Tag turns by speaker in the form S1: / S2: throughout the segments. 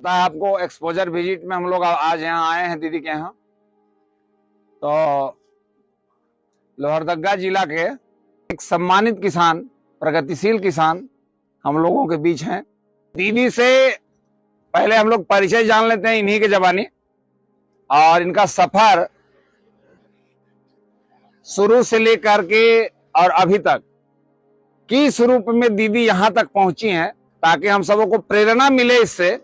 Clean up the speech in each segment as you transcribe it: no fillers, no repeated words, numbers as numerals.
S1: आपको exposure visit में हम लोग आज यहाँ आए हैं दीदी के यहाँ। तो लोहरदगा जिला के एक सम्मानित किसान, प्रगतिशील किसान हम लोगों के बीच हैं। दीदी से पहले हम लोग परिचय जान लेते हैं इन्हीं के जबानी, और इनका सफर शुरू से लेकर के और अभी तक किस रूप में दीदी यहाँ तक पहुंची हैं, ताकि हम सबों को प्रेरणा मिले इससे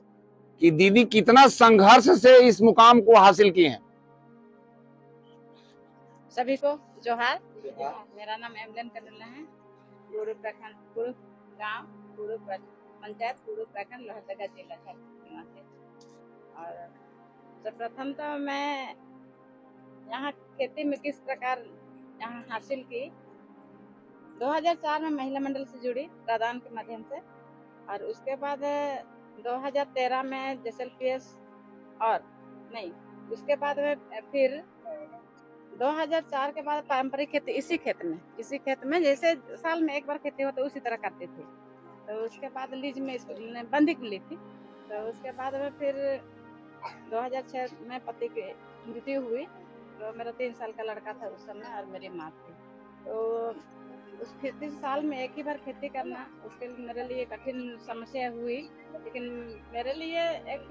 S1: कि दीदी कितना संघर्ष से इस मुकाम को हासिल की हैं।
S2: सभी को जोहार। मेरा नाम एमलेन कन्नला है। गुरु प्रखंड, गुरु गांव, गुरु पंचायत, गुरु प्रखंड, लोहरदगा जिला है। और सर्वप्रथम तो मैं यहाँ खेती में किस प्रकार यहाँ हासिल की, 2004 में महिला मंडल से जुड़ी प्रदान के माध्यम से, और उसके बाद 2013 में JSLPS, और नहीं, उसके बाद में फिर 2004 के बाद पारंपरिक खेती इसी खेत में जैसे साल में एक बार खेती होता उसी तरह करती थी। तो उसके बाद लीज में बंदी ली थी। तो उसके बाद में फिर 2006 में पति की मृत्यु हुई। तो मेरा 3 साल का लड़का था उस समय, और मेरी माँ थी। तो उस खेती साल में एक ही बार खेती करना उसके लिए मेरे लिए कठिन समस्या हुई। लेकिन मेरे लिए एक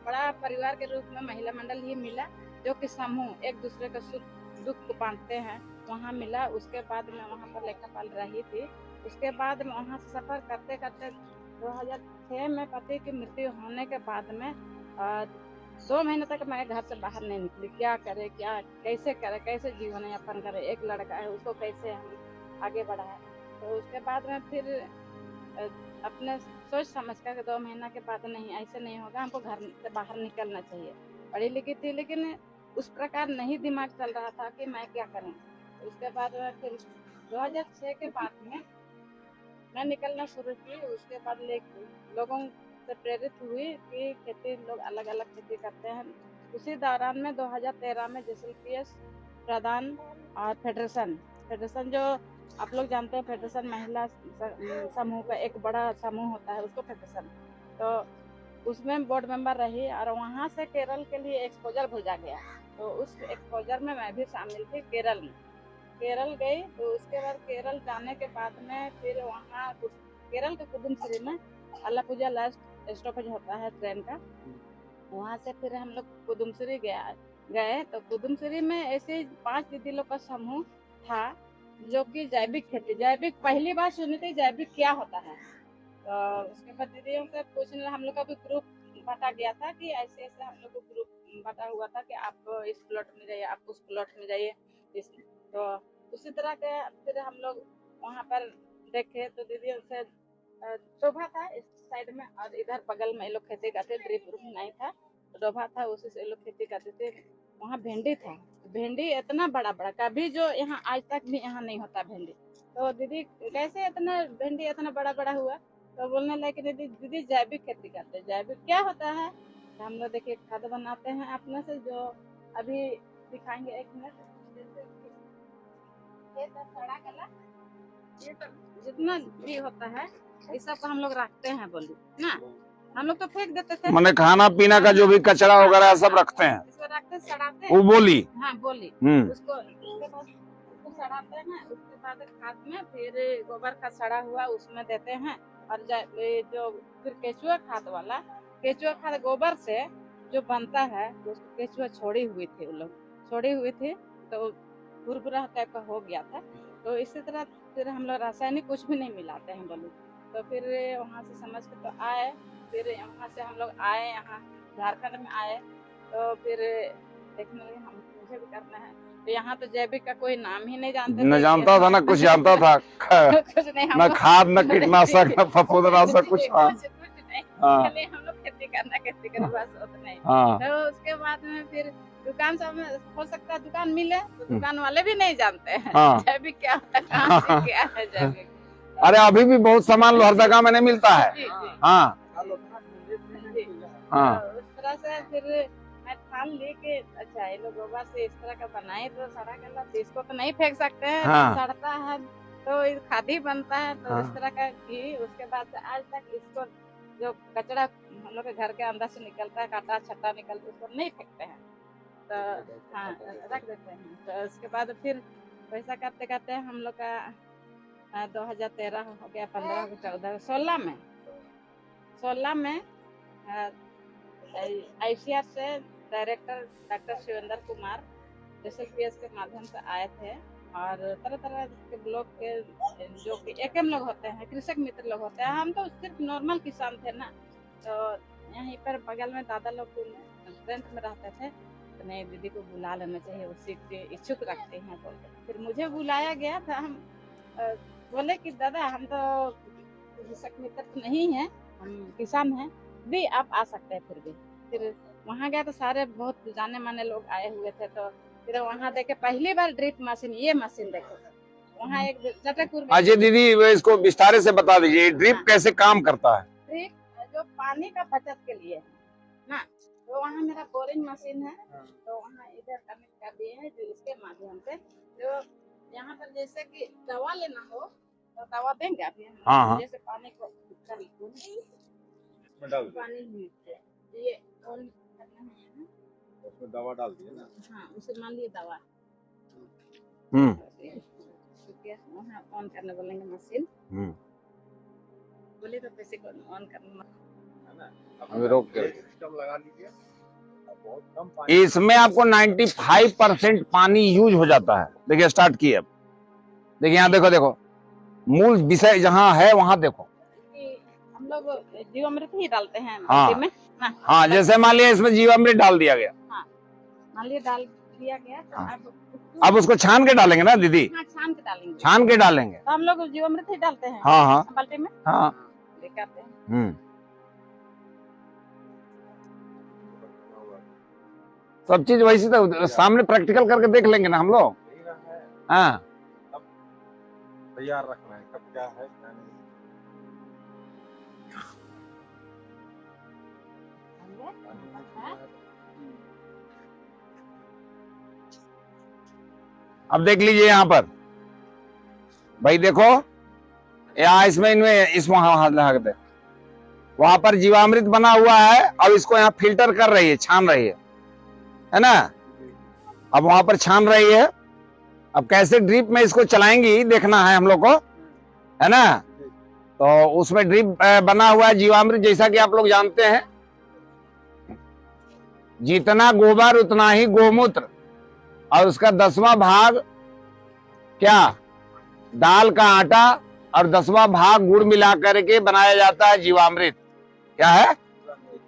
S2: बड़ा परिवार के रूप में महिला मंडल ही मिला, जो कि समूह एक दूसरे का सुख दुख को बांटते हैं, वहाँ मिला। उसके बाद मैं वहाँ पर लेखापाल रही थी। उसके बाद मैं वहाँ से सफर करते करते 2006 में पति की मृत्यु होने के बाद में 2 महीने तक मैं घर से बाहर नहीं निकली। क्या करे, क्या कैसे करे, कैसे जीवन यापन करे, एक लड़का है उसको कैसे हम आगे बढ़ाए। तो उसके बाद में फिर अपने सोच समझ कर 2 महीना के बाद नहीं, ऐसे नहीं होगा, हमको घर से बाहर निकलना चाहिए। पढ़ी लिखी थी लेकिन उस प्रकार नहीं दिमाग चल रहा था कि मैं क्या करूं। उसके बाद में फिर 2006 के बाद में मैं निकलना शुरू की। उसके बाद लोगों से प्रेरित हुई कि खेती लोग अलग अलग खेती करते हैं। उसी दौरान में 2013 में JSLPS प्रधान और फेडरेशन जो आप लोग जानते हैं, फेडरेशन महिला समूह का एक बड़ा समूह होता है, उसको फेडरेशन, तो उसमें बोर्ड मेंबर रही। और वहाँ से केरल के लिए एक्सपोजर भेजा गया। तो उस एक्सपोजर में मैं भी शामिल थी। केरल गई। तो उसके बाद केरल जाने के बाद में फिर वहाँ केरल के कुदुमश्री में अलापुजा लास्ट स्टॉपेज होता है ट्रेन का, वहाँ से फिर हम लोग कुदुमश्री गए। तो कुदुमश्री में ऐसे 5 दीदी लोग का समूह था, जो कि जैविक पहली बार सुनी थी, जैविक क्या होता है। तो उसके बाद दीदियों से पूछने हम लोग का भी ग्रुप बांटा गया था कि ऐसे ऐसे हम लोग को ग्रुप बांटा हुआ था कि आप इस प्लॉट में जाइए, आप उस प्लॉट में जाइए। तो उसी तरह के फिर हम लोग वहाँ पर देखे। तो दीदियों से डोभा था इस साइड में, और इधर बगल में ये लोग खेती करते, ड्रिप नहीं था, डोभा था, उसी से ये लोग खेती करते थे। वहाँ भिंडी था, भिंडी इतना बड़ा बड़ा, कभी जो यहाँ आज तक भी यहाँ नहीं होता भिंडी। तो दीदी कैसे इतना भिंडी इतना बड़ा बड़ा हुआ। तो बोलने लगे दीदी जैविक खेती करते हैं। जैविक क्या होता है? तो हम लोग देखिए खाद बनाते हैं अपने से, जो अभी दिखाएंगे। 1 मिनट। सड़ा गला, ये सब जितना भी होता है ये सब हम लोग रखते हैं, बोली ना, हम लोग तो फेंक देते थे।
S1: मैंने खाना पीना का जो भी कचरा वगैरह सब रखते हैं,
S2: इसको रखते सड़ाते,
S1: वो बोली,
S2: हाँ बोली, उसको सड़ाते हैं। उसके बाद खाद में फिर गोबर का सड़ा हुआ उसमें देते हैं। और जो फिर केचुआ खाद गोबर से जो बनता है, उसको केचुआ छोड़ी हुई थी, तो भुरभुरा टाइप का हो गया था। तो इसी तरह फिर हम लोग रासायनिक कुछ भी नहीं मिलाते हैं, बोली। तो फिर वहाँ से समझ के तो आए। फिर वहाँ से हम लोग आए, यहाँ झारखंड में आए। तो फिर देखने लगे मुझे भी करना है। तो यहाँ तो जैविक का कोई नाम ही नहीं जानते,
S1: न जानता था ना कुछ जानता था।
S2: कुछ नहीं,
S1: न खाद, न कीटनाशक, न फफूंदनाशक, कुछ
S2: नहीं। खाली हम लोग खेती कर बस उतना ही। तो उसके बाद में फिर दुकान सब में हो सकता है दुकान मिले, तो दुकान वाले भी नहीं जानते हैं जैविक क्या होता है, कहाँ से क्या है जैविक।
S1: अरे अभी भी बहुत सामान लोहरदगा में नहीं मिलता है। हाँ,
S2: उस तरह से फिर मैं ठान ली कि अच्छा ये लोग गोबर से इस तरह का बनाए तो सड़ा गला, तो इसको तो नहीं फेंक सकते हैं, सड़ता है तो खाद ही बनता है। तो इस तरह का घी, उसके बाद से आज तक इसको जो कचरा हम लोग के घर के अंदर से निकलता है, काटा छट्टा निकलता है, उसको नहीं फेंकते हैं, तो हाँ रख देते हैं। तो उसके बाद फिर वैसा करते करते हम लोग का 2013 हो गया, 15 हो गया, 14, 16 में ICR से director doctor Shivendra Kumar SLPS के माध्यम से आए थे, और तरह तरह के ब्लॉक के जो कि एकम लोग होते हैं, कृषक मित्र लोग होते हैं, हम तो सिर्फ नॉर्मल किसान थे ना, तो यहीं पर बगल में दादा लोग रेंट में रहते थे, तो नहीं दीदी को बुला लेना चाहिए, वो सीख के इच्छुक रखते हैं बोल के फिर मुझे बुलाया गया था। हम बोले कि दादा हम तो कृषक मित्र तो नहीं है, हम किसान हैं, भी आप आ सकते हैं। फिर वहाँ गए तो सारे बहुत जाने माने लोग आए हुए थे, तो फिर वहाँ देखे पहली बार ड्रिप मशीन, ये मशीन देखे वहाँ एक जटकपुर में।
S1: अच्छा दीदी, वो इसको विस्तार से बता दीजिए, ड्रिप
S2: हाँ।
S1: कैसे काम करता है?
S2: ड्रिप जो पानी का बचत के लिए है ना, तो वहाँ मेरा बोरिंग मशीन है, तो वहाँ इधर कनेक्ट कर दिए हैं, जो इसके माध्यम से जो यहाँ पर जैसे कि दवा लेना हो तो दवा देंगे आप,
S1: हाँ।
S2: जैसे पानी को पानी ये ऑन करना है, उसमें दवा डाल दिए ना, हाँ उसे मान लिए दवा, वहाँ ऑन करने बोलेंगे मशीन, बोले तो कैसे ऑन करना है ना,
S1: अभी रोक के
S2: सिस्टम लगा लीजिए, बहुत कम
S1: पानी, इसमें आपको 95% पानी यूज हो जाता है। देखिए स्टार्ट किए, अब देखिए यहाँ देखो मूल विषय जहाँ है वहाँ देखो,
S2: हम लोग जीवामृत ही डालते हैं
S1: हाँ
S2: में ना,
S1: हाँ, जैसे मान लिया इसमें जीवामृत डाल दिया गया,
S2: हाँ मान लिया डाल दिया गया, तो
S1: हाँ। अब उसको छान के डालेंगे ना दीदी?
S2: हाँ छान के डालेंगे,
S1: छान के डालेंगे,
S2: तो हम लोग जीवामृत ही डालते हैं,
S1: हाँ
S2: बाल्टी में,
S1: हाँ
S2: दिखाते हैं।
S1: सब चीज वैसे तो सामने प्रैक्टिकल करके देख लेंगे ना हम लोग, हाँ
S3: तैयार रखना है, कब क्या है क्या नहीं।
S1: अब देख लीजिए यहाँ पर भाई, देखो यहाँ इसमें इनमें इस वहां पर जीवामृत बना हुआ है, अब इसको यहाँ फिल्टर कर रही है, छान रही है ना, अब वहां पर छान रही है। अब कैसे ड्रिप में इसको चलाएंगी देखना है हम लोग को, है ना, तो उसमें ड्रिप बना हुआ है जीवामृत, जैसा कि आप लोग जानते हैं, जितना गोबर उतना ही गोमूत्र, और उसका 10वां भाग क्या दाल का आटा, और 10वां भाग गुड़ मिला करके बनाया जाता है जीवामृत। क्या है?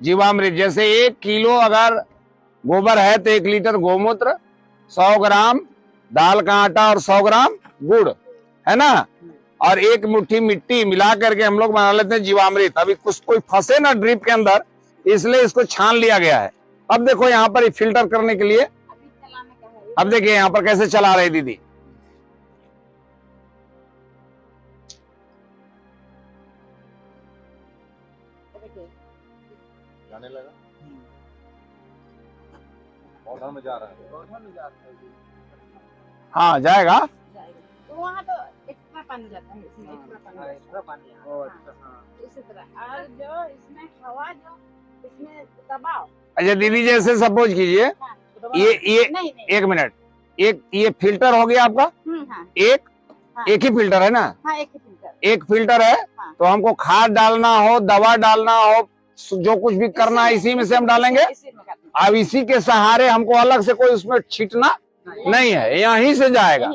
S1: जीवामृत। जैसे 1 किलो अगर गोबर है तो 1 लीटर गोमूत्र, 100 ग्राम दाल का आटा और 100 ग्राम गुड़, है ना, और 1 मुट्ठी मिट्टी मिला करके हम लोग बना लेते हैं जीवामृत। अभी कुछ कोई फंसे ना ड्रिप के अंदर, इसलिए इसको छान लिया गया है। अब देखो यहाँ पर फिल्टर करने के लिए, अब देखिए यहाँ पर कैसे चला रहे दीदी,
S3: जाने लगा, पौधा में जा रहा है, पौधा में जा रहा है,
S1: हाँ जाएगा,
S2: तो वहाँ तो एक्स्ट्रा पानी जाता है, इसमें एक्स्ट्रा पानी इसी तरह। और जो इसमें हवा, जो इसमें दबाव,
S1: अच्छा दीदी जैसे सपोज कीजिए, ये
S2: नहीं,
S1: 1 मिनट, ये फिल्टर हो गया आपका,
S2: हाँ,
S1: एक ही फिल्टर है ना,
S2: हाँ
S1: एक फिल्टर है,
S2: हाँ।
S1: तो हमको खाद डालना हो, दवा डालना हो, जो कुछ भी करना है इसी में से हम डालेंगे। अब इसी के सहारे हमको अलग से कोई उसमें छींटना नहीं है, यहीं से जाएगा।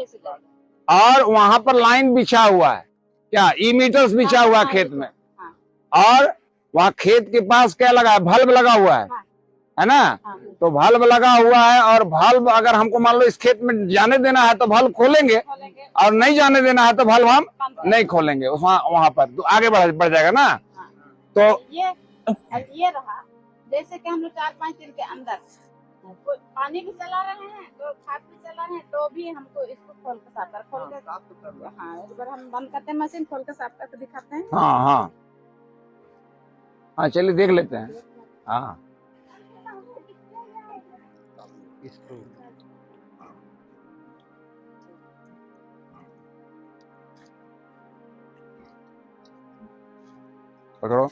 S1: और वहां पर लाइन बिछा हुआ है, क्या ई-मीटर्स बिछा हुआ है खेत में, और वहाँ खेत के पास क्या लगा है, बल्ब लगा हुआ है ना, तो बल्ब लगा हुआ है, और बल्ब अगर हमको मान लो इस खेत में जाने देना है तो बल्ब खोलेंगे, और नहीं जाने देना है तो बल्ब हम नहीं खोलेंगे, वहां पर तो आगे बढ़ जाएगा ना। तो
S2: ये रहा, जैसे कि हम लोग 4-5 दिन के अंदर पानी भी चला रहे हैं, तो खाद भी चला रहे हैं, तो भी हमको इसको खोल के साफ कर, हाँ एक बार हम बंद करते हैं मशीन, खोल के साफ करके दिखाते हैं।
S1: हाँ, चलिए देख लेते हैं। हाँ पकड़ो,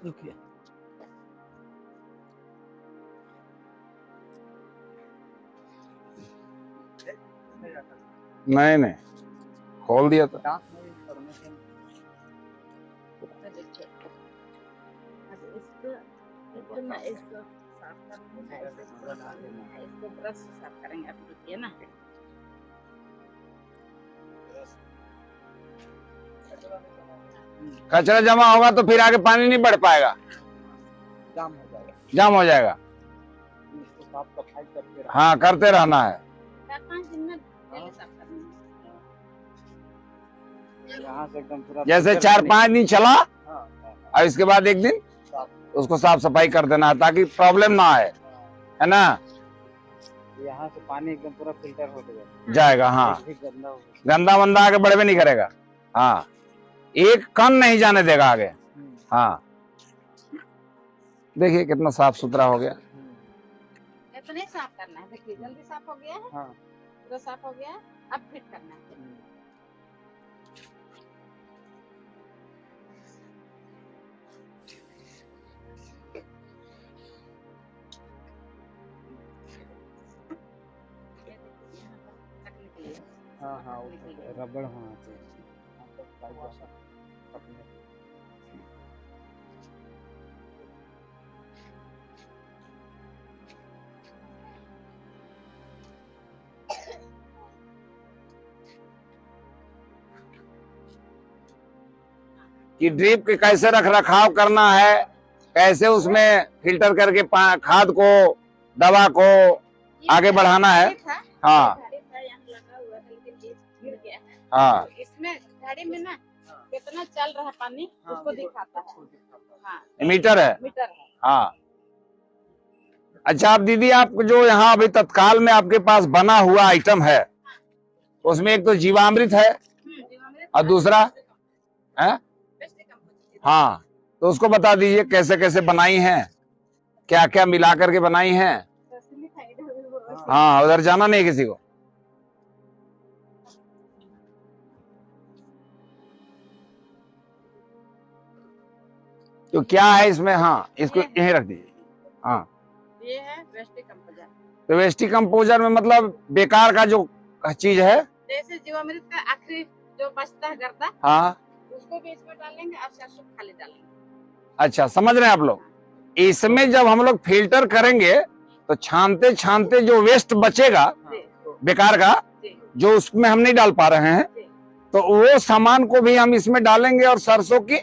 S4: रुकिए।
S1: नहीं नहीं, खोल दिया था।
S4: दांत में इंफॉर्मेशन
S2: तो देखिए, अब इसको इतना इसको साफ करना है, इसको ब्रश से साफ करेंगे। आप रुकिए ना।
S1: कचरा जमा होगा तो फिर आगे पानी नहीं बढ़ पाएगा,
S4: जाम हो जाएगा।
S1: जाम हो जाएगा।
S4: इसको साफ सफाई करके रखना।
S1: हाँ, करते रहना है।
S2: 4-5 दिन में डेली साफ करना है।
S4: यहाँ से एकदम पूरा
S1: जैसे
S4: फिल्टर
S1: 4-5 दिन चला
S4: हाँ, हाँ,
S1: और इसके बाद एक दिन
S4: साफ।
S1: उसको साफ सफाई कर देना है ताकि प्रॉब्लम ना आए, है ना।
S4: यहाँ से पानी एकदम पूरा फिल्टर हो
S1: जाएगा। हाँ,
S4: एक भी गंदा हो
S1: गंदा वंदा आगे बढ़वे नहीं करेगा। हाँ, एक कण नहीं जाने देगा आगे। हाँ, देखिए कितना साफ सुथरा हो गया।
S2: इतना ही साफ करना है। देखिए जल्दी साफ हो गया है,
S4: हाँ।
S2: पूरा साफ हो गया है। अब फिट करना है। ये देखिए, यहाँ पर तक निकली है।
S4: हाँ हाँ, वो
S2: निकली
S4: तो
S2: है।
S4: रबड़ होना चाहिए। यहाँ पर फाइबर सब अपने-
S1: कि ड्रिप के कैसे रख रखाव करना है, कैसे उसमें फिल्टर करके खाद को, दवा को
S2: ये
S1: आगे बढ़ाना है।
S2: झाड़ी था,
S1: हाँ।
S2: झाड़ी था, यहाँ लगा हुआ था, लेकिन ये गिर गया है।
S1: हाँ,
S2: तो इसमें झाड़ी में ना कितना चल रहा है पानी, उसको दिखाता है। हाँ,
S1: मीटर है।
S2: मीटर है।
S1: हाँ, अच्छा। आप दीदी, आप जो यहाँ अभी तत्काल में आपके पास बना हुआ आइटम है, उसमें एक तो जीवामृत है
S2: जीवामृत
S1: और दूसरा है।
S2: Best compost.
S1: हाँ, तो उसको बता दीजिए कैसे कैसे बनाई हैं, क्या क्या मिला करके बनाई हैं।
S2: रसली था, इधर भी वो रसली।
S1: हाँ, उधर जाना नहीं किसी को। तो क्या है इसमें? हाँ, इसको यहीं रख दीजिए। हाँ,
S2: ये है वेस्ट कंपोजर।
S1: तो वेस्टी कंपोजर में मतलब बेकार का जो चीज है।
S2: जैसे जीवामृत का आखिरी जो बचता है गर्दा,
S1: हाँ,
S2: उसको भी इसमें डालेंगे और सरसों खाली डालेंगे।
S1: अच्छा, समझ रहे हैं आप लोग। इसमें जब हम लोग फिल्टर करेंगे तो छानते छानते जो वेस्ट बचेगा
S2: जी,
S1: बेकार का,
S2: जी,
S1: जो उसमें हम नहीं डाल पा रहे हैं,
S2: जी।
S1: तो वो सामान को भी हम इसमें डालेंगे और सरसों की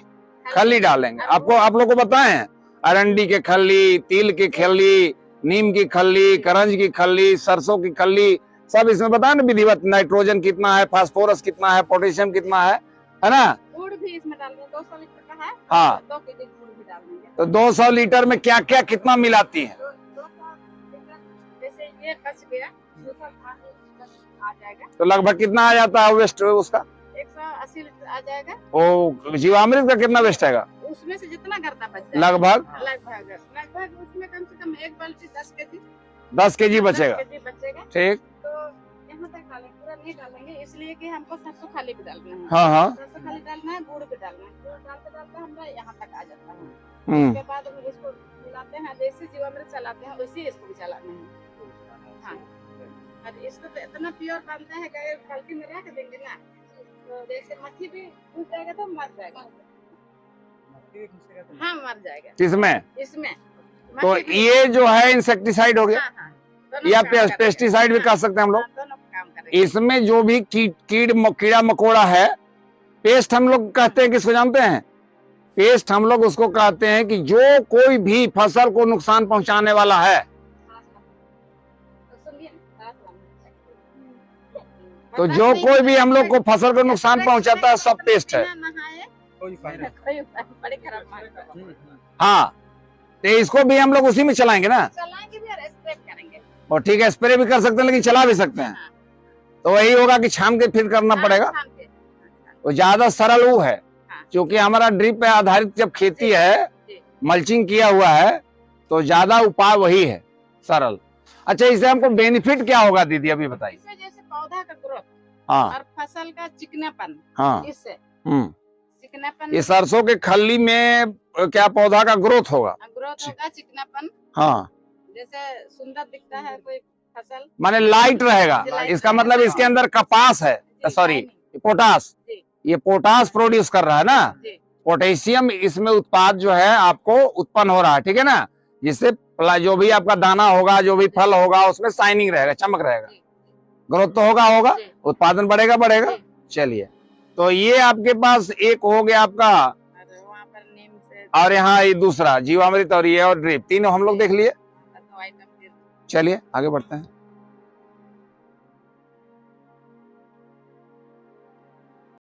S1: खली डालेंगे। आपको, आप लोग को बताएं, अरंडी के खली, तिल की खली, नीम की खली, करंज की खली, सरसों की खली, सब इसमें बताएं ना विधिवत। नाइट्रोजन कितना है, फास्फोरस कितना है, पोटेशियम कितना है ना।
S2: गुड़ भी इसमें डालेंगे। 200 लीटर का है।
S1: हाँ।
S2: 2 केजी गुड़ भी डाल देंगे।
S1: तो 200 लीटर में क्या क्या कितना मिलाती है?
S2: 200 लीटर, जैसे ये बच गया 200 आ जाएगा।
S1: तो लगभग कितना आ जाता है वेस्ट उसका?
S2: 180 लीटर आ जाएगा।
S1: वो जीवामृत का कितना वेस्ट आएगा?
S2: उसमें से जितना गर्दा बच जाएगा,
S1: लगभग
S2: लगभग उसमें कम से कम एक बाल्टी 10 केजी
S1: 10 केजी बचेगा।
S2: 10 केजी बचेगा।
S1: ठीक।
S2: तो यहाँ तक डालेंगे, पूरा नहीं डालेंगे, इसलिए कि हमको सरसों खाली भी डालना है।
S1: हाँ हाँ।
S2: सरसों खाली डालना है, गुड़ भी डालना है। गुड़ डालते डालते हमारा यहाँ तक आ जाता है।
S1: हम्म।
S2: उसके बाद हम इसको मिलाते हैं, जैसे जीवामृत चलाते हैं वैसे इसको भी चलाना है। हाँ, और इसको तो इतना प्योर बनता है कि अगर बाल्टी में रख देंगे ना, तो जैसे मक्खी भी घुस जाएगा तो मर जाएगा। हाँ, मर जाएगा
S1: किसमें?
S2: इसमें।
S1: तो
S2: मक्खी भी-
S1: ये जो है इंसेक्टिसाइड हो गया,
S2: हाँ, हाँ, दोनों
S1: या
S2: काम करेंगे।
S1: पेस्टिसाइड भी कह सकते हैं हम लोग।
S2: हाँ, दोनों काम करेंगे।
S1: इसमें जो भी कीड़ा मकोड़ा है, पेस्ट हम लोग कहते हैं किसको जानते हैं? पेस्ट हम लोग उसको कहते हैं कि जो कोई भी फसल को नुकसान पहुंचाने वाला है। तो जो कोई भी हम लोग को फसल को नुकसान पहुंचाता है, सब पेस्ट है।
S4: कोई फायदा
S2: बड़े खराब माल
S1: हाँ, तो इसको भी हम लोग उसी में चलाएंगे ना।
S2: चलाएंगे भी और स्प्रे करेंगे।
S1: और ठीक है, स्प्रे भी कर सकते हैं, लेकिन चला भी सकते हैं। तो वही होगा कि छान के फिर करना पड़ेगा।
S2: हाँ, छान के।
S1: तो ज्यादा सरल वो है,
S2: हाँ।
S1: क्योंकि हमारा ड्रिप पे आधारित जब खेती है,
S2: जी।
S1: मल्चिंग किया हुआ है, तो ज्यादा उपाय वही है, सरल। अच्छा, इससे हमको बेनिफिट क्या होगा दीदी, अभी बताइए।
S2: इससे जैसे पौधा का ग्रोथ
S1: हाँ
S2: और फसल का चिकनापन,
S1: हाँ।
S2: इससे
S1: हम्म।
S2: चिकनापन
S1: ये सरसों के खल्ली में क्या पौधा का ग्रोथ होगा?
S2: ग्रोथ होगा, चिकनापन
S1: हाँ,
S2: जैसे सुंदर दिखता है कोई फसल।
S1: माने लाइट रहेगा,
S2: लाइट
S1: इसका
S2: रहेगा।
S1: मतलब इसके अंदर कपास है,
S2: जी,
S1: सॉरी
S2: शाइनिंग।
S1: पोटास,
S2: जी
S1: ये पोटास प्रोड्यूस कर रहा है ना,
S2: जी
S1: पोटेशियम इसमें उत्पाद जो है आपको उत्पन्न हो रहा है, ठीक है ना, जिससे जो भी आपका दाना होगा, जो भी फल होगा, उसमें शाइनिंग रहेगा, चमक रहेगा,
S2: जी
S1: ग्रोथ तो होगा,
S2: जी
S1: उत्पादन बढ़ेगा।
S2: जी।
S1: चलिए, तो ये आपके पास एक हो गया आपका,
S2: और वहाँ पर नीम से
S1: और यहाँ ये दूसरा जीवामृत और ये और ड्रिप, तीनों हम लोग देख लिए।
S2: दवाई का फिर
S1: चलिए आगे बढ़ते हैं।